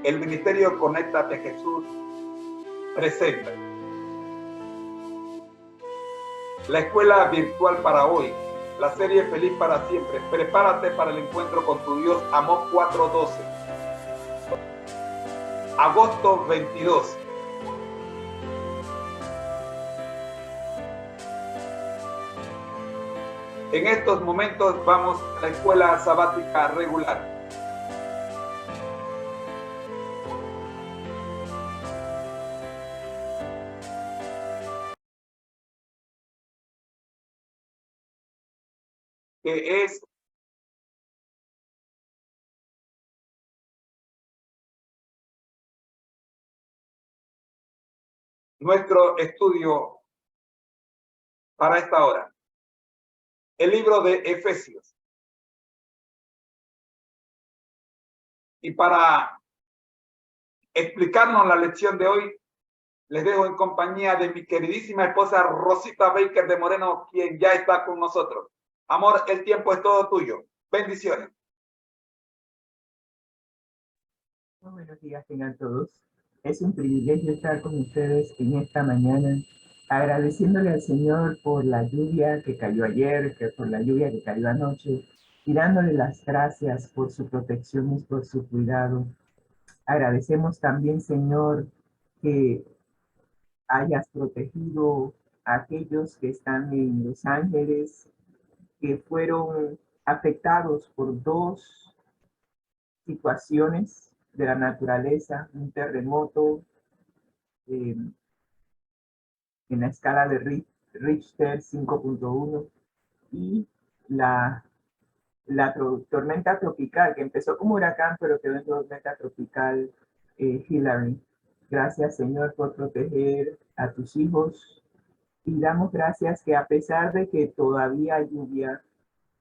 El Ministerio Conéctate Jesús presenta la escuela virtual para hoy, la serie Feliz para Siempre. Prepárate para el encuentro con tu Dios. Amós 4:12. Agosto 22. En estos momentos vamos a la escuela sabática regular. Que es nuestro estudio para esta hora. El libro de Efesios. Y para explicarnos la lección de hoy, les dejo en compañía de mi queridísima esposa Rosita Baker de Moreno, quien ya está con nosotros. Amor, el tiempo es todo tuyo. Bendiciones. Muy buenos días tengan todos. Es un privilegio estar con ustedes en esta mañana, agradeciéndole al Señor por la lluvia que cayó ayer, por la lluvia que cayó anoche, y dándole las gracias por su protección y por su cuidado. Agradecemos también, Señor, que hayas protegido a aquellos que están en Los Ángeles, que fueron afectados por dos situaciones de la naturaleza, un terremoto en la escala de Richter 5.1 y la tormenta tropical que empezó como huracán pero quedó en tormenta tropical Hillary. Gracias, Señor, por proteger a tus hijos, y damos gracias que a pesar de que todavía hay lluvia,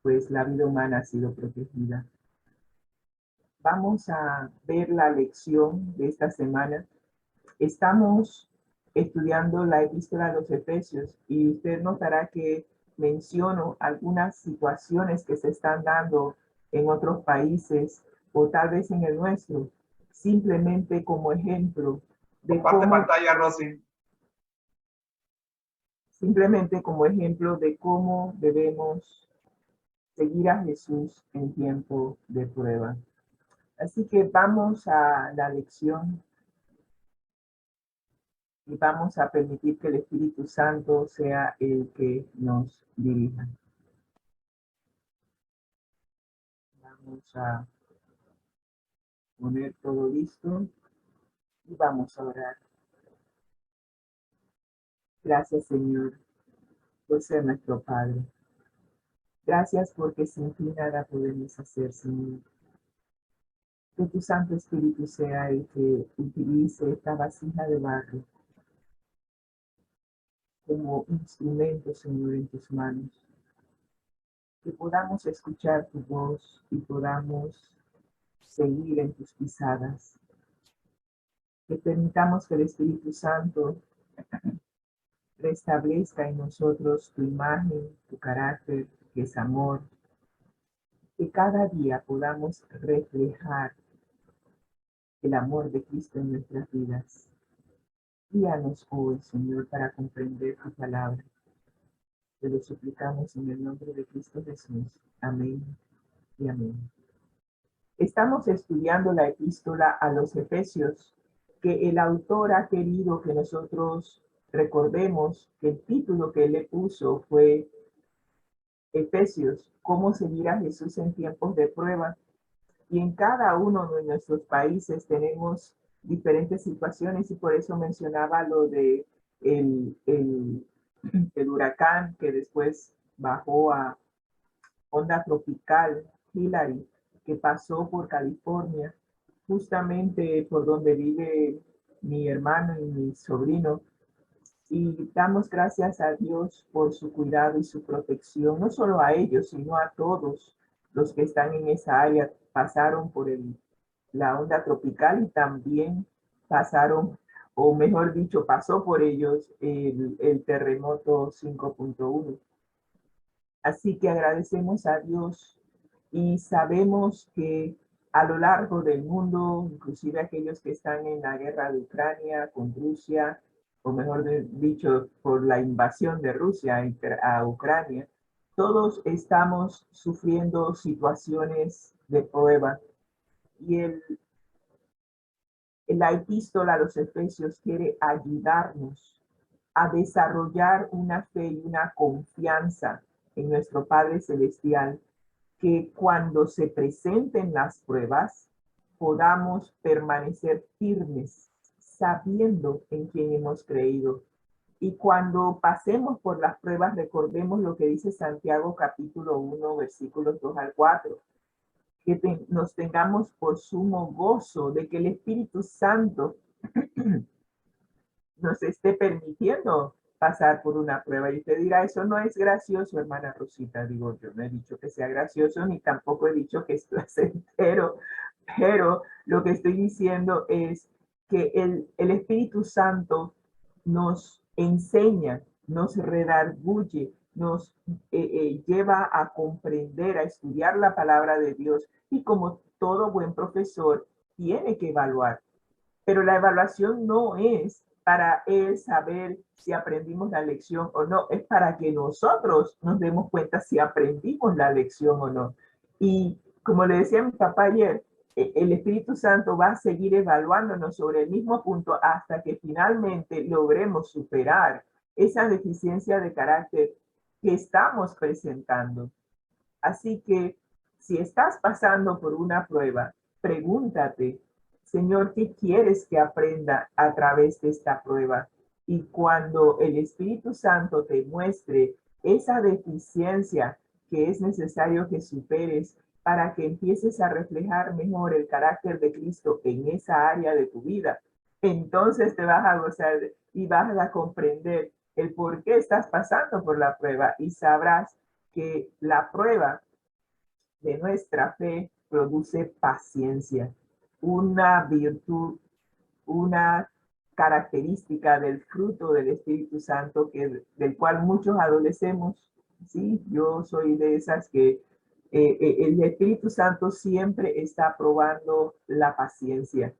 pues la vida humana ha sido protegida. Vamos a ver la lección de esta semana. Estamos estudiando la epístola a los Efesios y usted notará que menciono algunas situaciones que se están dando en otros países o tal vez en el nuestro, simplemente como ejemplo de Comparte cómo, pantalla, Rosy. simplemente como ejemplo de cómo debemos seguir a Jesús en tiempo de prueba. Así que vamos a la lección y vamos a permitir que el Espíritu Santo sea el que nos dirija. Vamos a poner todo listo y vamos a orar. Gracias, Señor, por ser nuestro Padre. Gracias porque sin ti nada podemos hacer, Señor. Que tu Santo Espíritu sea el que utilice esta vasija de barro como instrumento, Señor, en tus manos. Que podamos escuchar tu voz y podamos seguir en tus pisadas. Que permitamos que el Espíritu Santo restablezca en nosotros tu imagen, tu carácter, que es amor. Que cada día podamos reflejar el amor de Cristo en nuestras vidas. Guíanos hoy, Señor, para comprender tu palabra. Te lo suplicamos en el nombre de Cristo Jesús. Amén y amén. Estamos estudiando la epístola a los Efesios, que el autor ha querido que nosotros recordemos que el título que él le puso fue Efesios, cómo seguir a Jesús en tiempos de prueba. Y en cada uno de nuestros países tenemos diferentes situaciones, y por eso mencionaba lo de el huracán que después bajó a onda tropical Hillary, que pasó por California, justamente por donde vive mi hermano y mi sobrino. Y damos gracias a Dios por su cuidado y su protección, no solo a ellos, sino a todos los que están en esa área. Pasaron por la onda tropical y también pasaron, o mejor dicho, pasó por ellos el terremoto 5.1. Así que agradecemos a Dios y sabemos que a lo largo del mundo, inclusive aquellos que están en la guerra de Ucrania con Rusia, o mejor dicho, por la invasión de Rusia a Ucrania, todos estamos sufriendo situaciones de prueba. Y la epístola a los Efesios quiere ayudarnos a desarrollar una fe y una confianza en nuestro Padre Celestial, que cuando se presenten las pruebas podamos permanecer firmes, sabiendo en quién hemos creído. Y cuando pasemos por las pruebas, recordemos lo que dice Santiago capítulo 1, versículos 2 al 4, que nos tengamos por sumo gozo de que el Espíritu Santo nos esté permitiendo pasar por una prueba. Y usted dirá, eso no es gracioso, hermana Rosita. Digo, yo no he dicho que sea gracioso, ni tampoco he dicho que esto es entero, pero lo que estoy diciendo es que el Espíritu Santo nos enseña, nos redarguye, nos lleva a comprender, a estudiar la palabra de Dios, y como todo buen profesor tiene que evaluar. Pero la evaluación no es para él saber si aprendimos la lección o no, es para que nosotros nos demos cuenta si aprendimos la lección o no. Y como le decía a mi papá ayer, el Espíritu Santo va a seguir evaluándonos sobre el mismo punto hasta que finalmente logremos superar esa deficiencia de carácter que estamos presentando. Así que si estás pasando por una prueba, pregúntate, Señor, ¿qué quieres que aprenda a través de esta prueba? Y cuando el Espíritu Santo te muestre esa deficiencia que es necesario que superes para que empieces a reflejar mejor el carácter de Cristo en esa área de tu vida, entonces te vas a gozar y vas a comprender el por qué estás pasando por la prueba, y sabrás que la prueba de nuestra fe produce paciencia, una virtud, una característica del fruto del Espíritu Santo del cual muchos adolecemos. Sí, yo soy de esas que el Espíritu Santo siempre está probando la paciencia.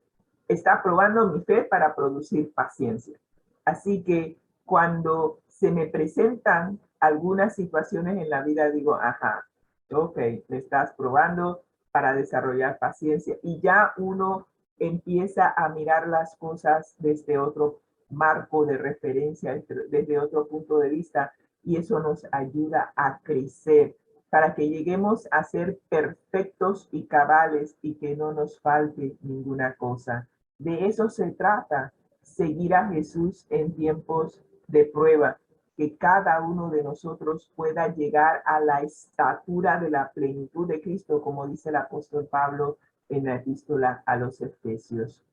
Está probando mi fe para producir paciencia. Así que cuando se me presentan algunas situaciones en la vida, digo, ajá, ok, me estás probando para desarrollar paciencia. Y ya uno empieza a mirar las cosas desde otro marco de referencia, desde otro punto de vista, y eso nos ayuda a crecer para que lleguemos a ser perfectos y cabales y que no nos falte ninguna cosa. De eso se trata, seguir a Jesús en tiempos de prueba, que cada uno de nosotros pueda llegar a la estatura de la plenitud de Cristo, como dice el apóstol Pablo en la epístola a los Efesios.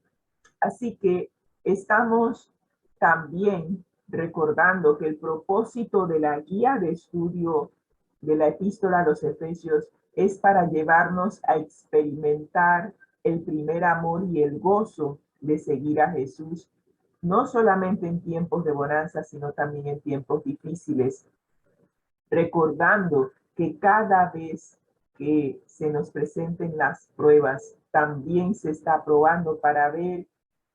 Así que estamos también recordando que el propósito de la guía de estudio de la epístola a los Efesios es para llevarnos a experimentar el primer amor y el gozo de seguir a Jesús, no solamente en tiempos de bonanza, sino también en tiempos difíciles, recordando que cada vez que se nos presenten las pruebas, también se está probando para ver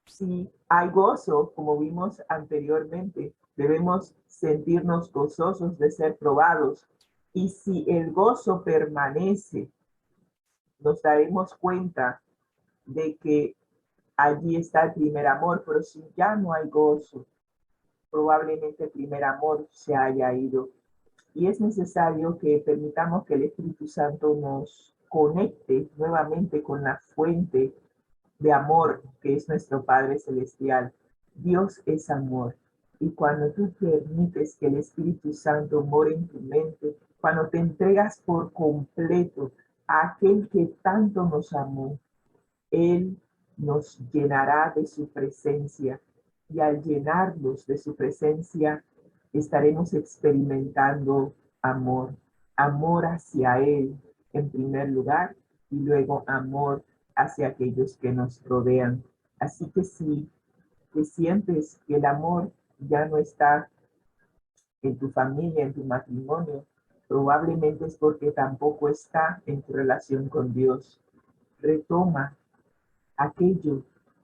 si hay gozo, como vimos anteriormente. Debemos sentirnos gozosos de ser probados. Y si el gozo permanece, nos daremos cuenta de que allí está el primer amor. Pero si ya no hay gozo, probablemente el primer amor se haya ido. Y es necesario que permitamos que el Espíritu Santo nos conecte nuevamente con la fuente de amor que es nuestro Padre Celestial. Dios es amor. Y cuando tú permites que el Espíritu Santo more en tu mente, cuando te entregas por completo a aquel que tanto nos amó, Él nos llenará de su presencia. Y al llenarnos de su presencia, estaremos experimentando amor. Amor hacia Él en primer lugar, y luego amor hacia aquellos que nos rodean. Así que si te sientes que el amor ya no está en tu familia, en tu matrimonio, probablemente es porque tampoco está en tu relación con Dios. Retoma aquello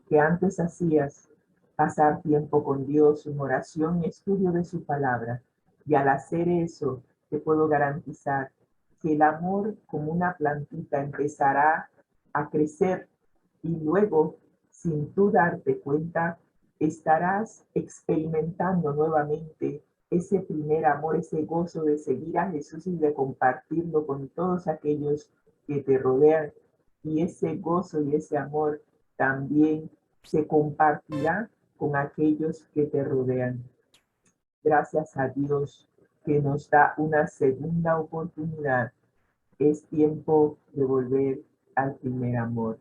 que antes hacías, pasar tiempo con Dios en oración y estudio de su palabra. Y al hacer eso, te puedo garantizar que el amor como una plantita empezará a crecer y luego, sin tú darte cuenta, estarás experimentando nuevamente ese primer amor, ese gozo de seguir a Jesús y de compartirlo con todos aquellos que te rodean. Y ese gozo y ese amor también se compartirá con aquellos que te rodean. Gracias a Dios que nos da una segunda oportunidad. Es tiempo de volver al primer amor.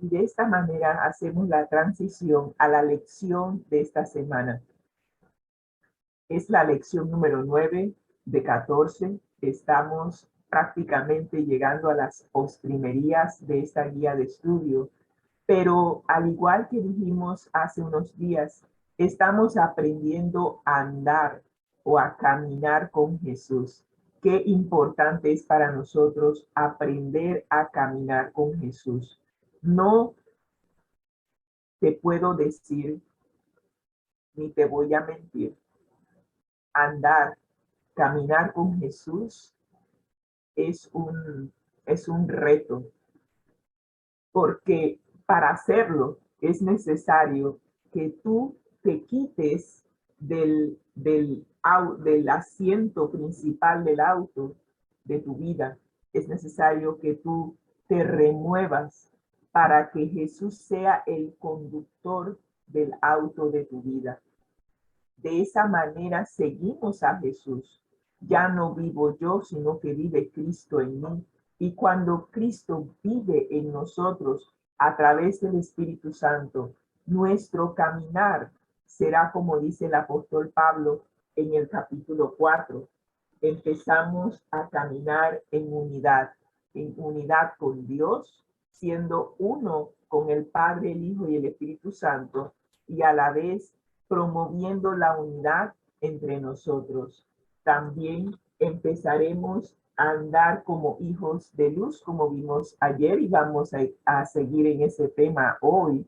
Y de esta manera hacemos la transición a la lección de esta semana. Es la lección número 9 de 14. Estamos prácticamente llegando a las postrimerías de esta guía de estudio. Pero al igual que dijimos hace unos días, estamos aprendiendo a andar o a caminar con Jesús. Qué importante es para nosotros aprender a caminar con Jesús. No te puedo decir, ni te voy a mentir. Andar, caminar con Jesús es un reto, porque para hacerlo es necesario que tú te quites del asiento principal del auto de tu vida. Es necesario que tú te remuevas para que Jesús sea el conductor del auto de tu vida. De esa manera seguimos a Jesús. Ya no vivo yo, sino que vive Cristo en mí. Y cuando Cristo vive en nosotros a través del Espíritu Santo, nuestro caminar será como dice el apóstol Pablo en el capítulo 4. Empezamos a caminar en unidad con Dios, siendo uno con el Padre, el Hijo y el Espíritu Santo, y a la vez promoviendo la unidad entre nosotros. También empezaremos a andar como hijos de luz, como vimos ayer, y vamos a seguir en ese tema hoy.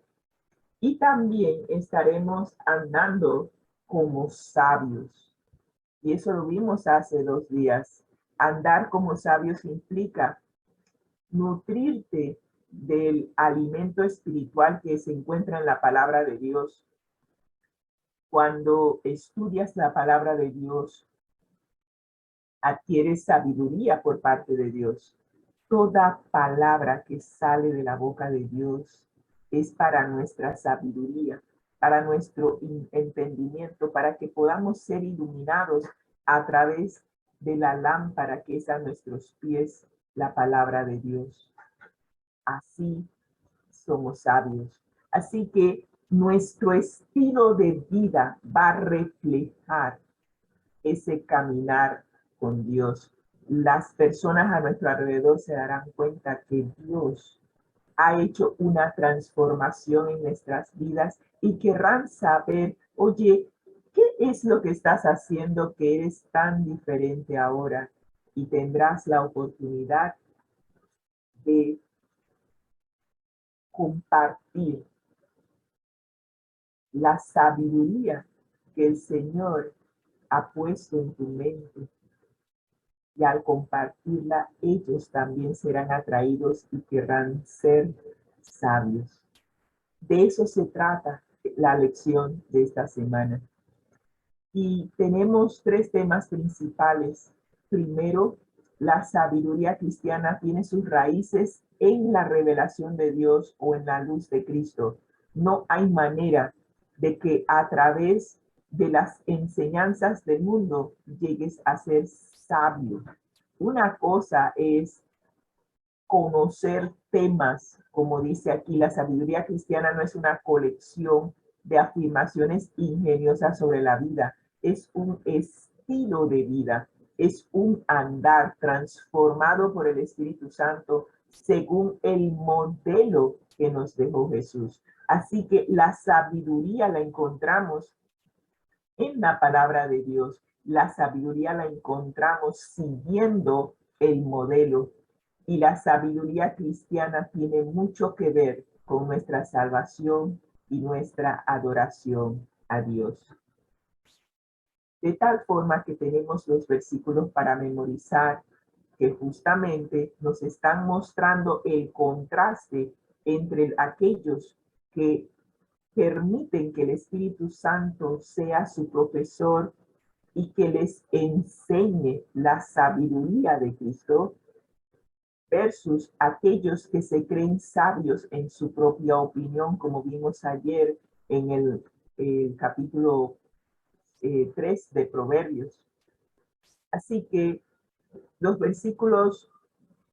Y también estaremos andando como sabios. Y eso lo vimos hace 2 días. Andar como sabios implica nutrirte del alimento espiritual que se encuentra en la palabra de Dios. Cuando estudias la palabra de Dios, adquieres sabiduría por parte de Dios. Toda palabra que sale de la boca de Dios es para nuestra sabiduría, para nuestro entendimiento, para que podamos ser iluminados a través de la lámpara que es a nuestros pies, la palabra de Dios. Así somos sabios. Así que nuestro estilo de vida va a reflejar ese caminar con Dios. Las personas a nuestro alrededor se darán cuenta que Dios ha hecho una transformación en nuestras vidas y querrán saber, oye, ¿qué es lo que estás haciendo que eres tan diferente ahora? Y tendrás la oportunidad de compartir la sabiduría que el Señor ha puesto en tu mente. Y al compartirla, ellos también serán atraídos y querrán ser sabios. De eso se trata la lección de esta semana. Y tenemos 3 temas principales. Primero, la sabiduría cristiana tiene sus raíces en la revelación de Dios o en la luz de Cristo. No hay manera de que a través de las enseñanzas del mundo llegues a ser sabio. Una cosa es conocer temas, como dice aquí, la sabiduría cristiana no es una colección de afirmaciones ingeniosas sobre la vida, es un estilo de vida, es un andar transformado por el Espíritu Santo según el modelo que nos dejó Jesús. Así que la sabiduría la encontramos en la palabra de Dios. La sabiduría la encontramos siguiendo el modelo Y la sabiduría cristiana tiene mucho que ver con nuestra salvación y nuestra adoración a Dios. De tal forma que tenemos los versículos para memorizar que justamente nos están mostrando el contraste entre aquellos que permiten que el Espíritu Santo sea su profesor y que les enseñe la sabiduría de Cristo, versus aquellos que se creen sabios en su propia opinión, como vimos ayer en el capítulo 3 de Proverbios. Así que los versículos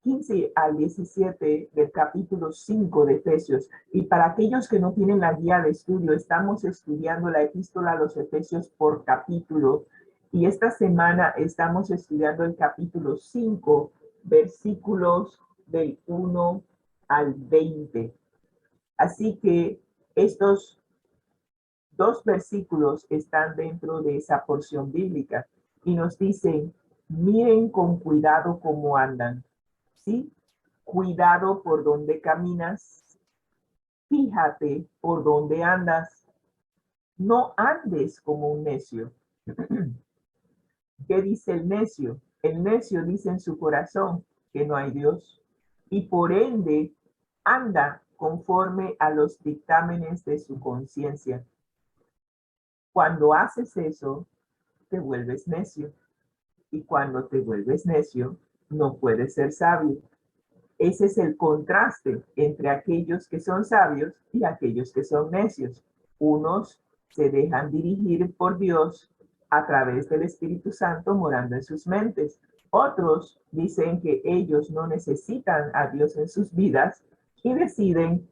15 al 17 del capítulo 5 de Efesios. Y para aquellos que no tienen la guía de estudio, estamos estudiando la epístola a los Efesios por capítulo. Y esta semana estamos estudiando el capítulo 5, versículos del 1 al 20. Así que estos dos versículos están dentro de esa porción bíblica y nos dicen, miren con cuidado cómo andan, ¿sí? Cuidado por donde caminas, fíjate por donde andas, no andes como un necio. ¿Qué dice el necio? El necio dice en su corazón que no hay Dios y por ende anda conforme a los dictámenes de su conciencia. Cuando haces eso, te vuelves necio. Y cuando te vuelves necio, no puedes ser sabio. Ese es el contraste entre aquellos que son sabios y aquellos que son necios. Unos se dejan dirigir por Dios a través del Espíritu Santo morando en sus mentes. Otros dicen que ellos no necesitan a Dios en sus vidas y deciden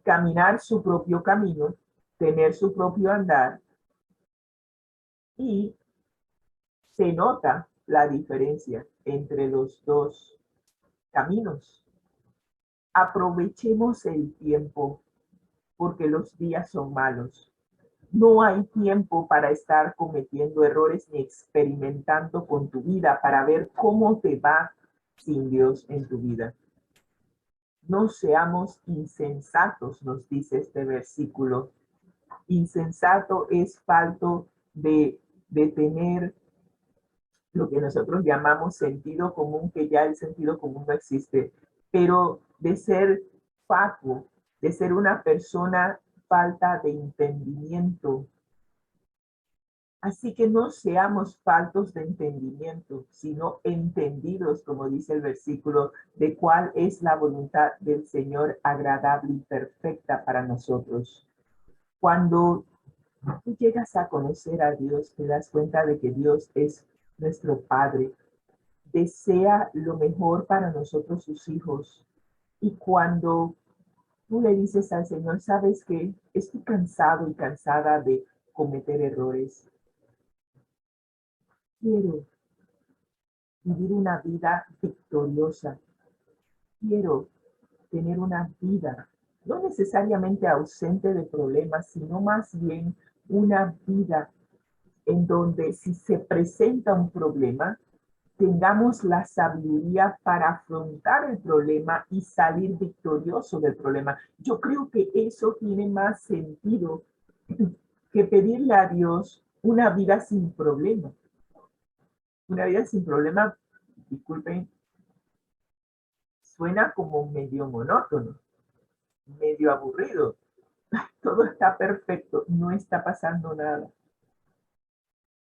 caminar su propio camino, tener su propio andar, y se nota la diferencia entre los dos caminos. Aprovechemos el tiempo porque los días son malos. No hay tiempo para estar cometiendo errores ni experimentando con tu vida para ver cómo te va sin Dios en tu vida. No seamos insensatos, nos dice este versículo. Insensato es falto de tener lo que nosotros llamamos sentido común, que ya el sentido común no existe, pero de ser fatuo, de ser una persona falta de entendimiento. Así que no seamos faltos de entendimiento, sino entendidos, como dice el versículo, de cuál es la voluntad del Señor agradable y perfecta para nosotros. Cuando tú llegas a conocer a Dios, te das cuenta de que Dios es nuestro Padre, desea lo mejor para nosotros sus hijos. Y cuando tú le dices al Señor, ¿sabes qué? Estoy cansado y cansada de cometer errores. Quiero vivir una vida victoriosa. Quiero tener una vida no necesariamente ausente de problemas, sino más bien una vida en donde si se presenta un problema, tengamos la sabiduría para afrontar el problema y salir victorioso del problema. Yo creo que eso tiene más sentido que pedirle a Dios una vida sin problema. Una vida sin problema, disculpen, suena como medio monótono, medio aburrido. Todo está perfecto, no está pasando nada.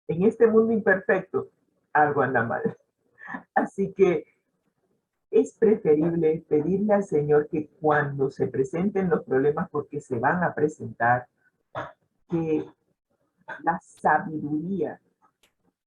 En este mundo imperfecto, algo anda mal. Así que es preferible pedirle al Señor que cuando se presenten los problemas, porque se van a presentar, que la sabiduría,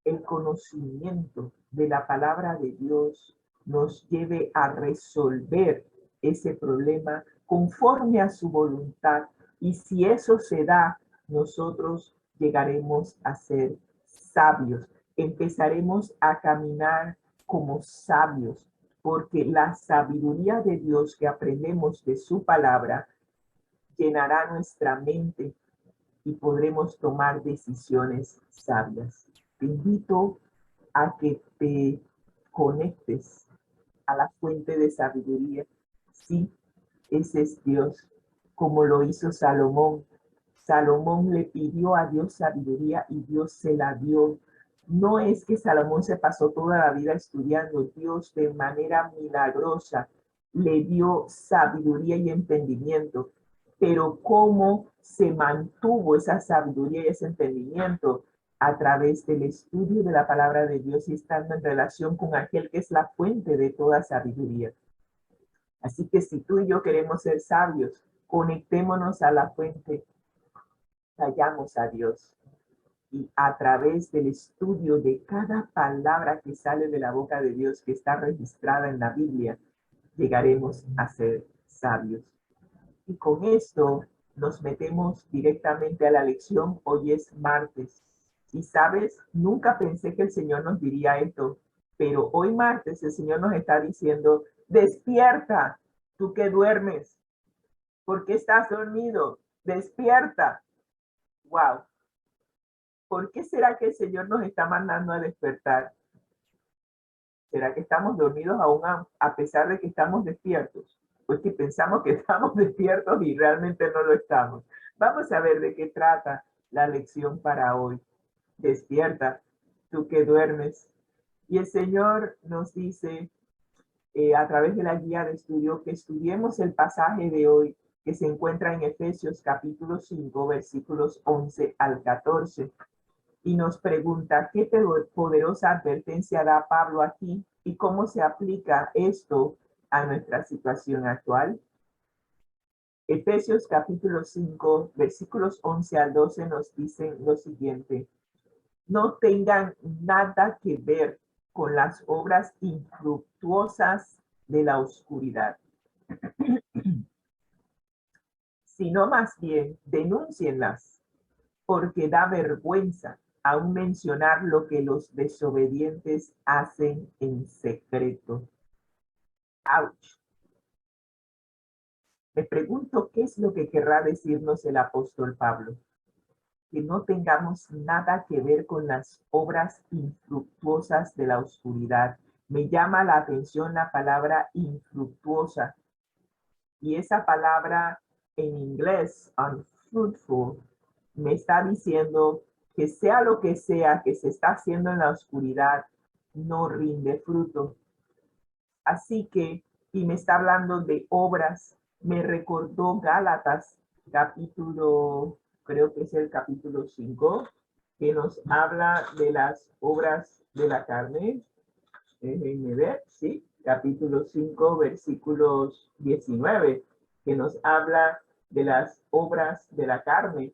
el conocimiento de la palabra de Dios nos lleve a resolver ese problema conforme a su voluntad. Y si eso se da, nosotros llegaremos a ser sabios. Empezaremos a caminar como sabios, porque la sabiduría de Dios que aprendemos de su palabra llenará nuestra mente y podremos tomar decisiones sabias. Te invito a que te conectes a la fuente de sabiduría. Sí, ese es Dios, como lo hizo Salomón. Salomón le pidió a Dios sabiduría y Dios se la dio. No es que Salomón se pasó toda la vida estudiando, Dios de manera milagrosa le dio sabiduría y entendimiento. Pero ¿cómo se mantuvo esa sabiduría y ese entendimiento? A través del estudio de la palabra de Dios y estando en relación con aquel que es la fuente de toda sabiduría. Así que si tú y yo queremos ser sabios, conectémonos a la fuente, vayamos a Dios. Y a través del estudio de cada palabra que sale de la boca de Dios, que está registrada en la Biblia, llegaremos a ser sabios. Y con esto nos metemos directamente a la lección. Hoy es martes. Y sabes, nunca pensé que el Señor nos diría esto, pero hoy martes el Señor nos está diciendo, despierta, tú que duermes. ¿Por qué estás dormido? Despierta. Wow. ¿Por qué será que el Señor nos está mandando a despertar? ¿Será que estamos dormidos aún a pesar de que estamos despiertos? Pues que pensamos que estamos despiertos y realmente no lo estamos. Vamos a ver de qué trata la lección para hoy. Despierta, tú que duermes. Y el Señor nos dice a través de la guía de estudio que estudiemos el pasaje de hoy que se encuentra en Efesios capítulo 5, versículos 11 al 14. Y nos pregunta qué poderosa advertencia da Pablo aquí y cómo se aplica esto a nuestra situación actual. Efesios capítulo 5, versículos 11 al 12 nos dicen lo siguiente. No tengan nada que ver con las obras infructuosas de la oscuridad, sino más bien denúncienlas, porque da vergüenza aún mencionar lo que los desobedientes hacen en secreto. ¡Auch! Me pregunto qué es lo que querrá decirnos el apóstol Pablo. Que no tengamos nada que ver con las obras infructuosas de la oscuridad. Me llama la atención la palabra infructuosa. Y esa palabra en inglés, unfruitful, me está diciendo que sea lo que sea que se está haciendo en la oscuridad, no rinde fruto. Así que, y me está hablando de obras, me recordó Gálatas, capítulo, creo que es el capítulo 5, que nos habla de las obras de la carne. Déjenme ver, sí, capítulo 5, versículos 19, que nos habla de las obras de la carne.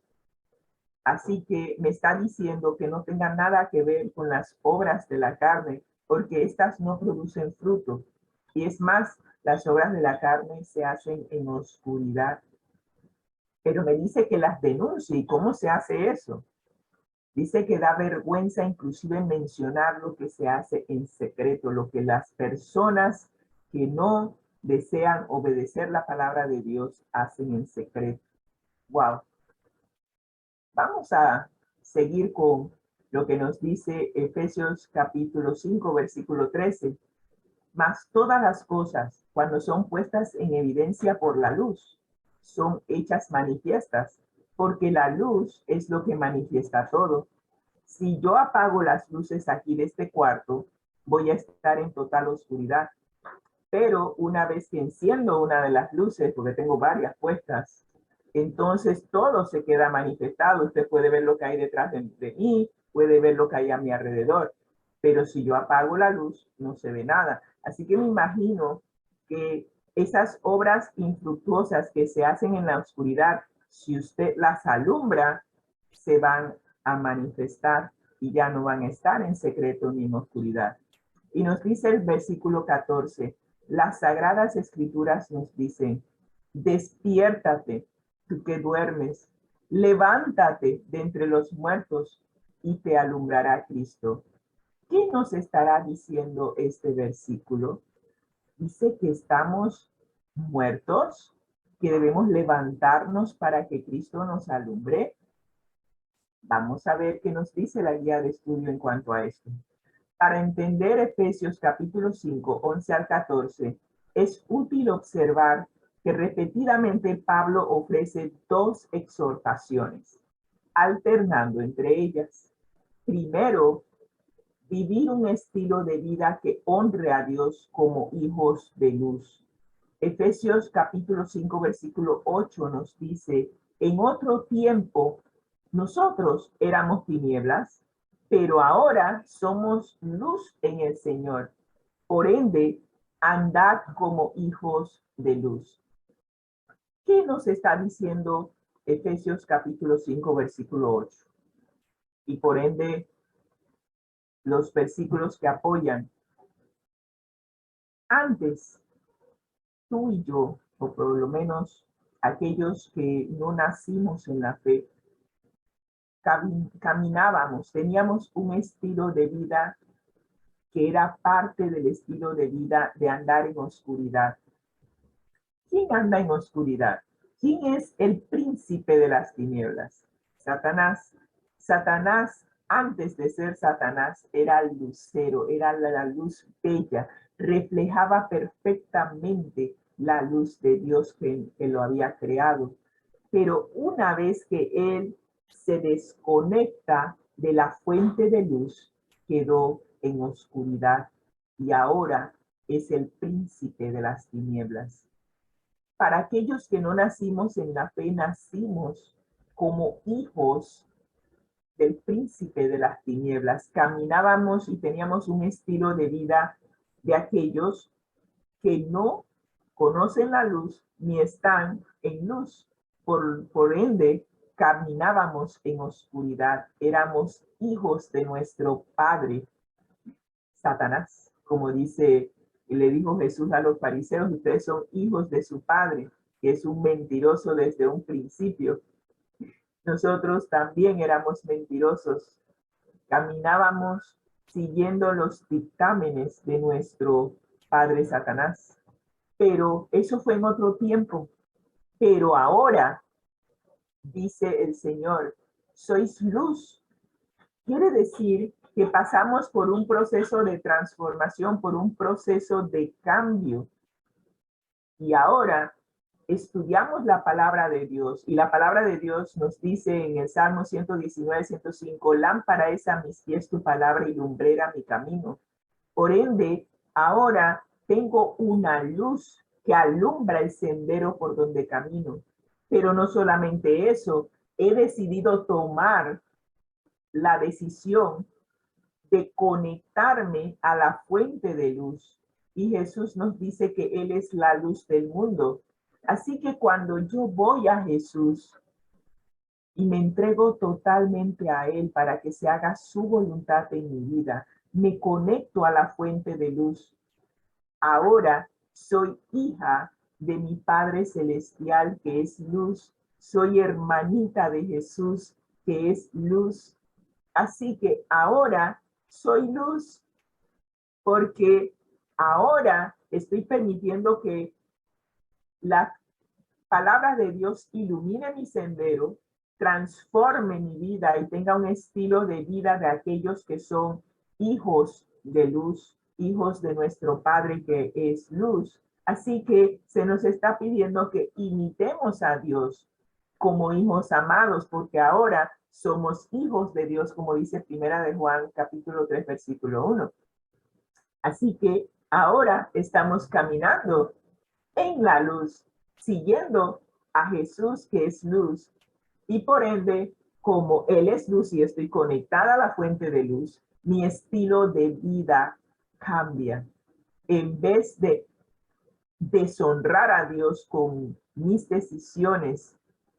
Así que me está diciendo que no tenga nada que ver con las obras de la carne, porque estas no producen fruto. Y es más, las obras de la carne se hacen en oscuridad. Pero me dice que las denuncie. ¿Y cómo se hace eso? Dice que da vergüenza inclusive mencionar lo que se hace en secreto, lo que las personas que no desean obedecer la palabra de Dios hacen en secreto. Wow. Vamos a seguir con lo que nos dice Efesios capítulo 5, versículo 13. Mas todas las cosas, cuando son puestas en evidencia por la luz, son hechas manifiestas, porque la luz es lo que manifiesta todo. Si yo apago las luces aquí de este cuarto, voy a estar en total oscuridad. Pero una vez que enciendo una de las luces, porque tengo varias puestas, entonces todo se queda manifestado. Usted puede ver lo que hay detrás de mí, puede ver lo que hay a mi alrededor. Pero si yo apago la luz, no se ve nada. Así que me imagino que esas obras infructuosas que se hacen en la oscuridad, si usted las alumbra, se van a manifestar y ya no van a estar en secreto ni en oscuridad. Y nos dice el versículo 14, las sagradas escrituras nos dicen, despiértate, tú que duermes, levántate de entre los muertos y te alumbrará Cristo. ¿Qué nos estará diciendo este versículo? Dice que estamos muertos, que debemos levantarnos para que Cristo nos alumbre. Vamos a ver qué nos dice la guía de estudio en cuanto a esto. Para entender Efesios capítulo 5, 11 al 14, es útil observar que repetidamente Pablo ofrece dos exhortaciones, alternando entre ellas. Primero, vivir un estilo de vida que honre a Dios como hijos de luz. Efesios capítulo 5, versículo 8 nos dice, en otro tiempo nosotros éramos tinieblas, pero ahora somos luz en el Señor. Por ende, andad como hijos de luz. ¿Qué nos está diciendo Efesios capítulo 5, versículo 8? Y por ende, los versículos que apoyan. Antes, tú y yo, o por lo menos aquellos que no nacimos en la fe, caminábamos, teníamos un estilo de vida que era parte del estilo de vida de andar en oscuridad. ¿Quién anda en oscuridad? ¿Quién es el príncipe de las tinieblas? Satanás. Satanás, antes de ser Satanás, era el lucero, era la luz bella, reflejaba perfectamente la luz de Dios que lo había creado. Pero una vez que él se desconecta de la fuente de luz, quedó en oscuridad y ahora es el príncipe de las tinieblas. Para aquellos que no nacimos en la fe, nacimos como hijos del príncipe de las tinieblas. Caminábamos y teníamos un estilo de vida de aquellos que no conocen la luz ni están en luz. Por ende, caminábamos en oscuridad. Éramos hijos de nuestro padre, Satanás. Como dice, le dijo Jesús a los fariseos, ustedes son hijos de su padre, que es un mentiroso desde un principio. Nosotros también éramos mentirosos. Caminábamos siguiendo los dictámenes de nuestro padre Satanás. Pero eso fue en otro tiempo. Pero ahora, dice el Señor, sois luz. Quiere decir que pasamos por un proceso de transformación, por un proceso de cambio. Y ahora estudiamos la palabra de Dios. Y la palabra de Dios nos dice en el Salmo 119, 105, lámpara es a mis pies tu palabra y lumbrera mi camino. Por ende, ahora tengo una luz que alumbra el sendero por donde camino. Pero no solamente eso, he decidido tomar la decisión de conectarme a la fuente de luz. Y Jesús nos dice que Él es la luz del mundo. Así que cuando yo voy a Jesús y me entrego totalmente a Él para que se haga su voluntad en mi vida, me conecto a la fuente de luz. Ahora soy hija de mi Padre Celestial, que es luz. Soy hermanita de Jesús, que es luz. Así que ahora soy luz porque ahora estoy permitiendo que la palabra de Dios ilumine mi sendero, transforme mi vida y tenga un estilo de vida de aquellos que son hijos de luz, hijos de nuestro Padre que es luz. Así que se nos está pidiendo que imitemos a Dios como hijos amados, porque ahora somos hijos de Dios, como dice Primera de Juan, capítulo 3, versículo 1. Así que ahora estamos caminando en la luz, siguiendo a Jesús, que es luz, y por ende, como Él es luz y estoy conectada a la fuente de luz, mi estilo de vida cambia. En vez de deshonrar a Dios con mis decisiones,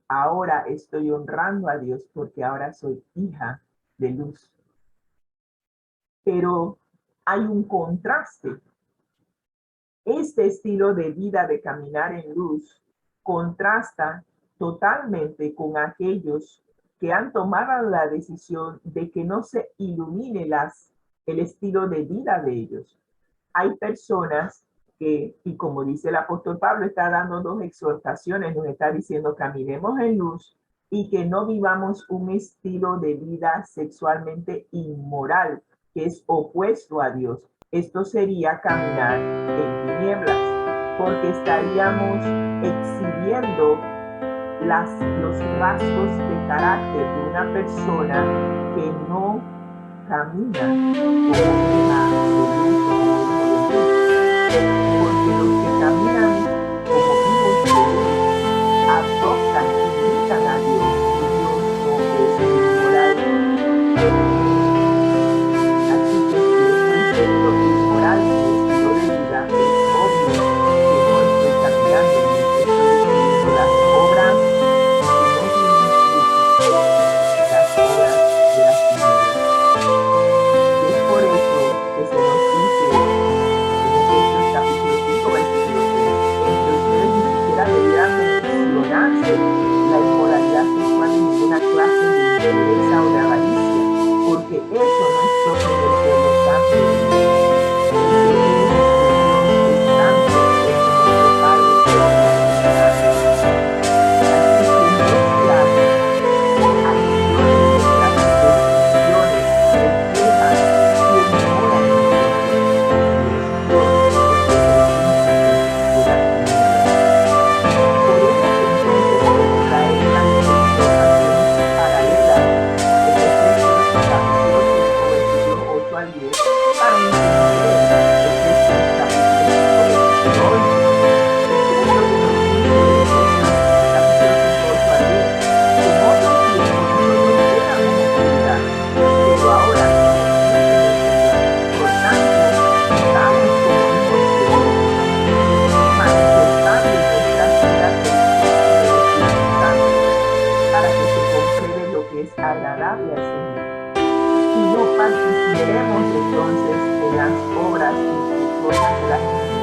ahora estoy honrando a Dios porque ahora soy hija de luz. Pero hay un contraste. Este estilo de vida de caminar en luz contrasta totalmente con aquellos que han tomado la decisión de que no se ilumine el estilo de vida de ellos. Hay personas que, y como dice el apóstol Pablo, está dando dos exhortaciones, nos está diciendo caminemos en luz y que no vivamos un estilo de vida sexualmente inmoral, que es opuesto a Dios. Esto sería caminar en tinieblas, porque estaríamos exhibiendo los rasgos de carácter de una persona que no camina como hija de luz, como hijo de luz. Porque los que caminan como hijos de luz adoptan y imitan a Dios, y Dios no es inmoral. Así que si estoy siendo inmoral, yo le diga, es obvio que no estoy caminando ni estoy siguiendo las obras que no tienen las obras de las tinieblas. Y es por eso que se nos dice en Efesios capítulo 5, versículo 3, entre ustedes ni siquiera debieran mencionarse la inmoralidad sexual en ninguna clase de impureza o de avaricia, porque eso no es propio del pueblo santo de Dios. El que es de Dios es santo, porque nuestro Padre es santo. Así que nuestras acciones, nuestras decisiones reflejan quién mora en nosotros, y es Dios, porque es el príncipe de las tinieblas. Podemos entonces extraer las exhortaciones paralelas de Efesios capítulo 5, versículos 8 al 10, para entender Efesios capítulo 5, versículo 8. ¿Y qué es lo que nos dice Efesios capítulo 5, 8 al 10? Que en otro tiempo nosotros éramos oscuridad, pero ahora somos luz en el Señor. Por tanto, vivamos como hijos de Dios, manifestando en nuestras vidas el fruto del Espíritu Santo, para que se compruebe lo que es agradable al Señor. Y no participemos entonces en las obras infructuosas de las tinieblas,